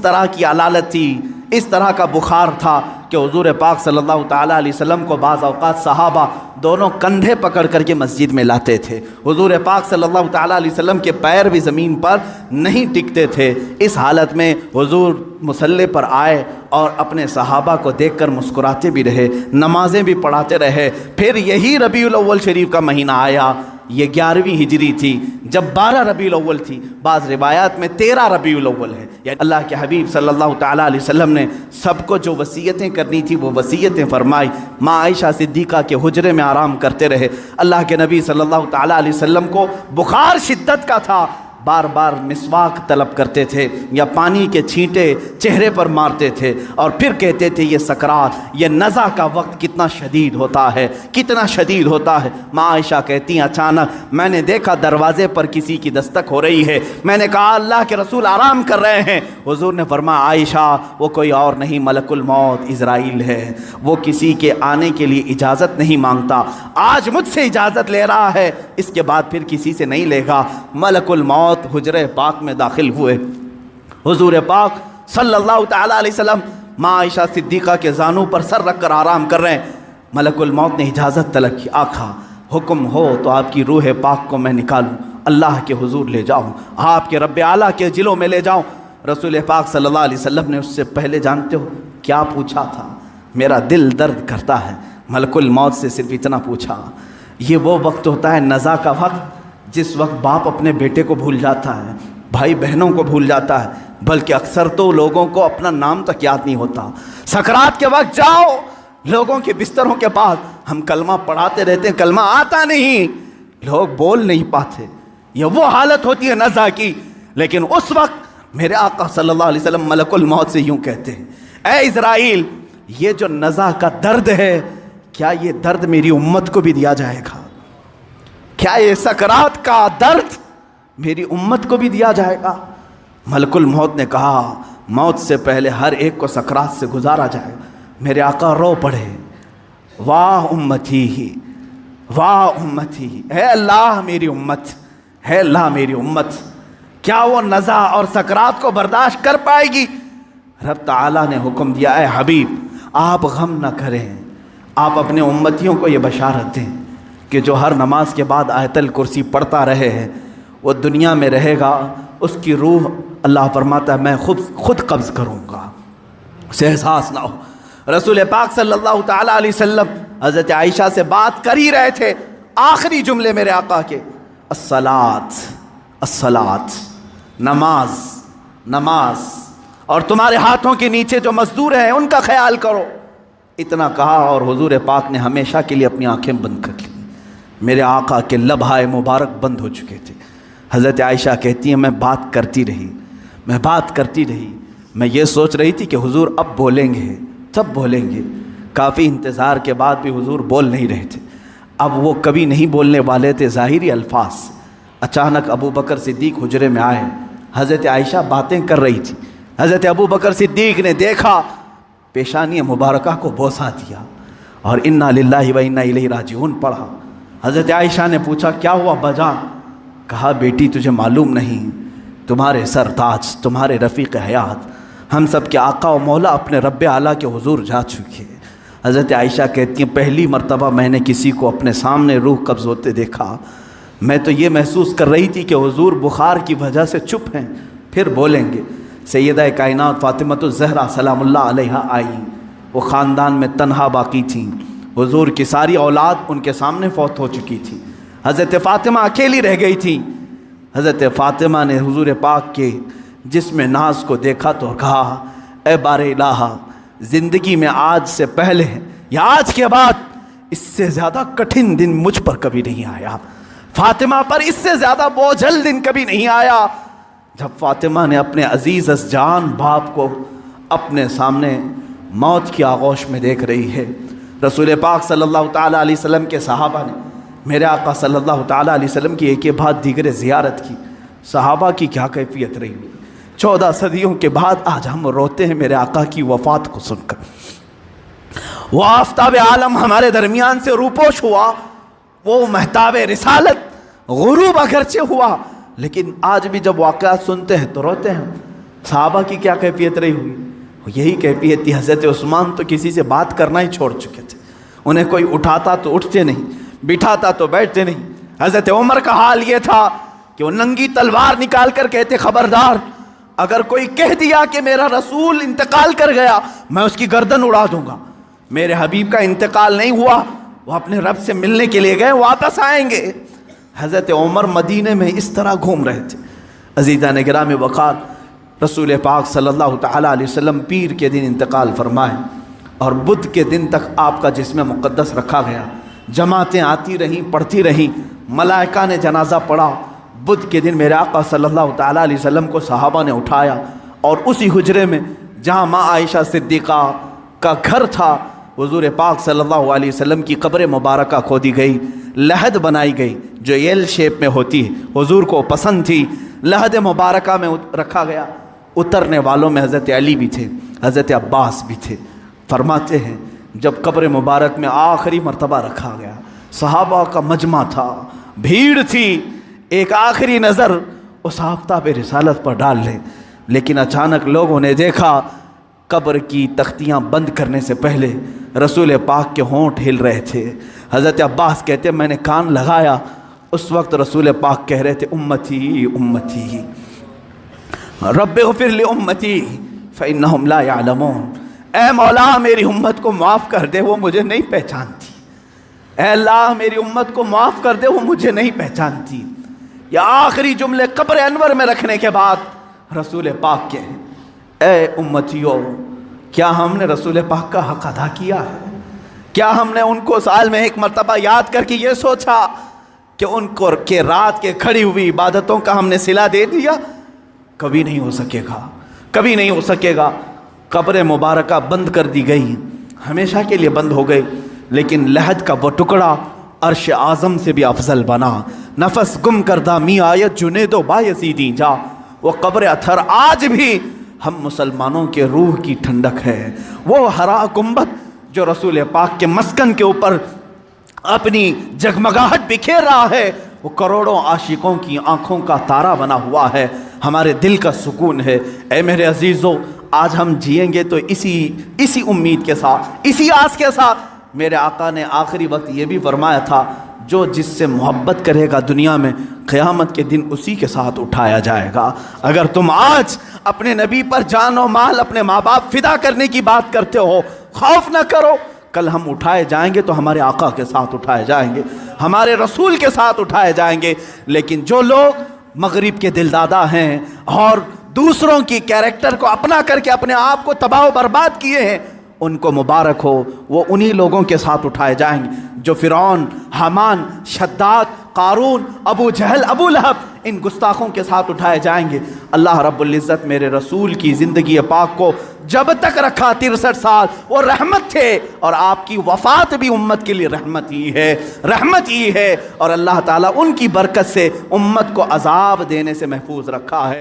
طرح کی علالت تھی، اس طرح کا بخار تھا کہ حضور پاک صلی اللہ تعالیٰ علیہ وسلم کو بعض اوقات صحابہ دونوں کندھے پکڑ کر کے مسجد میں لاتے تھے۔ حضور پاک صلی اللہ تعالیٰ علیہ وسلم کے پیر بھی زمین پر نہیں ٹکتے تھے۔ اس حالت میں حضور مصلی پر آئے اور اپنے صحابہ کو دیکھ کر مسکراتے بھی رہے، نمازیں بھی پڑھاتے رہے۔ پھر یہی ربیع الاول شریف کا مہینہ آیا، یہ 11ویں ہجری تھی، جب 12 ربیع الاول تھی، بعض روایات میں 13 ربیع الاول ہے۔ یعنی اللہ کے حبیب صلی اللہ تعالیٰ علیہ وسلم نے سب کو جو وصیتیں کرنی تھی وہ وصیتیں فرمائی۔ ماں عائشہ صدیقہ کے حجرے میں آرام کرتے رہے۔ اللہ کے نبی صلی اللہ تعالیٰ علیہ وسلم کو بخار شدت کا تھا، بار بار مسواک طلب کرتے تھے یا پانی کے چھینٹے چہرے پر مارتے تھے اور پھر کہتے تھے یہ سکرات، یہ نزع کا وقت کتنا شدید ہوتا ہے، کتنا شدید ہوتا ہے۔ ماں عائشہ کہتی ہیں اچانک میں نے دیکھا دروازے پر کسی کی دستک ہو رہی ہے، میں نے کہا اللہ کے رسول آرام کر رہے ہیں۔ حضور نے فرمایا عائشہ وہ کوئی اور نہیں ملک الموت عزرائیل ہے، وہ کسی کے آنے کے لیے اجازت نہیں مانگتا، آج مجھ سے اجازت لے رہا ہے، اس کے بعد پھر کسی سے نہیں لے گا۔ ملک الموت حجرے پاک میں داخل ہوئے۔ حضور پاک صلی اللہ تعالیٰ علیہ وسلم ماں عائشہ صدیقہ کے زانوں پر سر رکھ کر آرام کر رہے ہیں۔ ملک الموت نے اجازت طلب کی، آقا حکم ہو تو آپ کی روح پاک کو میں نکالوں، اللہ کے حضور لے جاؤں، آپ کے رب اعلیٰ کے جلوں میں لے جاؤں۔ رسول پاک صلی اللہ علیہ وسلم نے اس سے پہلے جانتے ہو کیا پوچھا تھا؟ میرا دل درد کرتا ہے۔ ملک الموت سے صرف اتنا پوچھا، یہ وہ وقت ہوتا ہے نزع کا وقت جس وقت باپ اپنے بیٹے کو بھول جاتا ہے، بھائی بہنوں کو بھول جاتا ہے، بلکہ اکثر تو لوگوں کو اپنا نام تک یاد نہیں ہوتا۔ سکرات کے وقت جاؤ لوگوں کے بستروں کے پاس، ہم کلمہ پڑھاتے رہتے ہیں، کلمہ آتا نہیں، لوگ بول نہیں پاتے، یہ وہ حالت ہوتی ہے نزع کی۔ لیکن اس وقت میرے آقا صلی اللہ علیہ وسلم ملک الموت سے یوں کہتے ہیں، اے اسرائیل یہ جو نزع کا درد ہے، کیا یہ درد میری امت کو بھی دیا جائے گا؟ کیا یہ سکرات کا درد میری امت کو بھی دیا جائے گا؟ ملک الموت نے کہا موت سے پہلے ہر ایک کو سکرات سے گزارا جائے گا۔ میرے آقا رو پڑے، واہ امتی، واہ امتی، اے اللہ میری امت، اے اللہ میری امت، کیا وہ نزع اور سکرات کو برداشت کر پائے گی؟ رب تعالیٰ نے حکم دیا، اے حبیب آپ غم نہ کریں، آپ اپنے امتیوں کو یہ بشارت دیں کہ جو ہر نماز کے بعد آیت الکرسی پڑھتا رہے ہیں وہ دنیا میں رہے گا، اس کی روح اللہ فرماتا ہے میں خود قبض کروں گا، اسے احساس نہ ہو۔ رسول پاک صلی اللہ تعالیٰ علیہ وسلم حضرت عائشہ سے بات کر ہی رہے تھے، آخری جملے میرے آقا کے الصلاۃ الصلاۃ، نماز نماز، اور تمہارے ہاتھوں کے نیچے جو مزدور ہیں ان کا خیال کرو۔ اتنا کہا اور حضور پاک نے ہمیشہ کے لیے اپنی آنکھیں بند کر لی۔ میرے آقا کے لبھائے مبارک بند ہو چکے تھے۔ حضرت عائشہ کہتی ہیں میں بات کرتی رہی، میں بات کرتی رہی، میں یہ سوچ رہی تھی کہ حضور اب بولیں گے، تب بولیں گے۔ کافی انتظار کے بعد بھی حضور بول نہیں رہے تھے۔ اب وہ کبھی نہیں بولنے والے تھے ظاہری الفاظ سے۔ اچانک ابو بکر صدیق حجرے میں آئے، حضرت عائشہ باتیں کر رہی تھی، حضرت ابو بکر صدیق نے دیکھا، پیشانی مبارکہ کو بوسہ دیا اور انا للہ و انا الیہ راجعون پڑھا۔ حضرت عائشہ نے پوچھا کیا ہوا بجا؟ کہا بیٹی تجھے معلوم نہیں، تمہارے سرتاج، تمہارے رفیق حیات، ہم سب کے آقا و مولا اپنے رب اعلیٰ کے حضور جا چکے۔ حضرت عائشہ کہتی ہیں پہلی مرتبہ میں نے کسی کو اپنے سامنے روح قبض ہوتے دیکھا، میں تو یہ محسوس کر رہی تھی کہ حضور بخار کی وجہ سے چپ ہیں، پھر بولیں گے۔ سیدہ کائنات فاطمۃ الزہرا سلام اللہ علیہا آئی، وہ خاندان میں تنہا باقی تھیں، حضور کی ساری اولاد ان کے سامنے فوت ہو چکی تھی، حضرت فاطمہ اکیلی رہ گئی تھی۔ حضرت فاطمہ نے حضور پاک کے جسم ناز کو دیکھا تو کہا اے بار الہ، زندگی میں آج سے پہلے یا آج کے بعد اس سے زیادہ کٹھن دن مجھ پر کبھی نہیں آیا، فاطمہ پر اس سے زیادہ بوجھل دن کبھی نہیں آیا۔ جب فاطمہ نے اپنے عزیز از جان باپ کو اپنے سامنے موت کی آغوش میں دیکھ رہی ہے، رسول پاک صلی اللہ تعالیٰ علیہ وسلم کے صحابہ نے میرے آقا صلی اللہ تعالیٰ علیہ وسلم کی ایک بعد دیگر زیارت کی۔ صحابہ کی کیا کیفیت رہی، 14 صدیوں کے بعد آج ہم روتے ہیں میرے آقا کی وفات کو سن کر۔ وہ آفتاب عالم ہمارے درمیان سے روپوش ہوا، وہ مہتاب رسالت غروب اگرچہ ہوا، لیکن آج بھی جب واقعات سنتے ہیں تو روتے ہیں۔ صحابہ کی کیا کیفیت رہی ہوئی؟ یہی کیفیت تھی۔ حضرت عثمان تو کسی سے بات کرنا ہی چھوڑ چکے تھے، انہیں کوئی اٹھاتا تو اٹھتے نہیں، بٹھاتا تو بیٹھتے نہیں۔ حضرت عمر کا حال یہ تھا کہ وہ ننگی تلوار نکال کر کہتے خبردار، اگر کوئی کہہ دیا کہ میرا رسول انتقال کر گیا میں اس کی گردن اڑا دوں گا۔ میرے حبیب کا انتقال نہیں ہوا، وہ اپنے رب سے ملنے کے لیے گئے، واپس آئیں گے۔ حضرت عمر مدینے میں اس طرح گھوم رہے تھے۔ عزیزان گرامی وقار، رسول پاک صلی اللہ تعالیٰ علیہ وسلم پیر کے دن انتقال فرمائے اور بدھ کے دن تک آپ کا جسم مقدس رکھا گیا۔ جماعتیں آتی رہیں، پڑھتی رہیں، ملائکہ نے جنازہ پڑھا۔ بدھ کے دن میرے آقا صلی اللہ تعالیٰ علیہ وسلم کو صحابہ نے اٹھایا اور اسی حجرے میں جہاں ماں عائشہ صدیقہ کا گھر تھا، حضور پاک صلی اللہ علیہ وسلم کی قبر مبارکہ کھودی گئی، لحد بنائی گئی جو ایل شیپ میں ہوتی ہے، حضور کو پسند تھی، لحد مبارکہ میں رکھا گیا۔ اترنے والوں میں حضرت علی بھی تھے، حضرت عباس بھی تھے۔ فرماتے ہیں جب قبر مبارک میں آخری مرتبہ رکھا گیا، صحابہ کا مجمع تھا، بھیڑ تھی، ایک آخری نظر اس آفتاب رسالت پر ڈال لیں، لیکن اچانک لوگوں نے دیکھا قبر کی تختیاں بند کرنے سے پہلے رسول پاک کے ہونٹ ہل رہے تھے۔ حضرت عباس کہتے ہیں میں نے کان لگایا، اس وقت رسول پاک کہہ رہے تھے امتی امتی رب اغفر لامتی فانہم لا یعلمون، اے مولا میری امت کو معاف کر دے، وہ مجھے نہیں پہچانتی۔ اے اللہ میری امت کو معاف کر دے، وہ مجھے نہیں پہچانتی۔ یہ آخری جملے قبر انور میں رکھنے کے بعد رسول پاک کے اے امتیو، کیا ہم نے رسول پاک کا حق ادا کیا ہے؟ کیا ہم نے ان کو سال میں ایک مرتبہ یاد کر کے یہ سوچا کہ ان کو کہ رات کے کھڑی ہوئی عبادتوں کا ہم نے صلہ دے دیا؟ کبھی نہیں ہو سکے گا، کبھی نہیں ہو سکے گا۔ قبر مبارکہ بند کر دی گئی، ہمیشہ کے لیے بند ہو گئی، لیکن لحد کا وہ ٹکڑا عرش اعظم سے بھی افضل بنا۔ نفس گم کردہ می آیت جنید و بایزیدی جا، وہ قبر اثر آج بھی ہم مسلمانوں کے روح کی ٹھنڈک ہے۔ وہ ہرا گنبد جو رسول پاک کے مسکن کے اوپر اپنی جگمگاہٹ بکھیر رہا ہے، وہ کروڑوں عاشقوں کی آنکھوں کا تارا بنا ہوا ہے، ہمارے دل کا سکون ہے۔ اے میرے عزیزو، آج ہم جئیں گے تو اسی امید کے ساتھ، اسی آس کے ساتھ۔ میرے آقا نے آخری وقت یہ بھی فرمایا تھا جو جس سے محبت کرے گا دنیا میں، قیامت کے دن اسی کے ساتھ اٹھایا جائے گا۔ اگر تم آج اپنے نبی پر جان و مال، اپنے ماں باپ فدا کرنے کی بات کرتے ہو، خوف نہ کرو، کل ہم اٹھائے جائیں گے تو ہمارے آقا کے ساتھ اٹھائے جائیں گے، ہمارے رسول کے ساتھ اٹھائے جائیں گے۔ لیکن جو لوگ مغرب کے دلدادہ ہیں اور دوسروں کی کیریکٹر کو اپنا کر کے اپنے آپ کو تباہ و برباد کیے ہیں، ان کو مبارک ہو، وہ انہی لوگوں کے ساتھ اٹھائے جائیں گے جو فرعون، حامان، شداد، قارون، ابو جہل، ابو لہب، ان گستاخوں کے ساتھ اٹھائے جائیں گے۔ اللہ رب العزت میرے رسول کی زندگی پاک کو جب تک رکھا 63 سال وہ رحمت تھے، اور آپ کی وفات بھی امت کے لیے رحمت ہی ہے، رحمت ہی ہے، اور اللہ تعالیٰ ان کی برکت سے امت کو عذاب دینے سے محفوظ رکھا ہے۔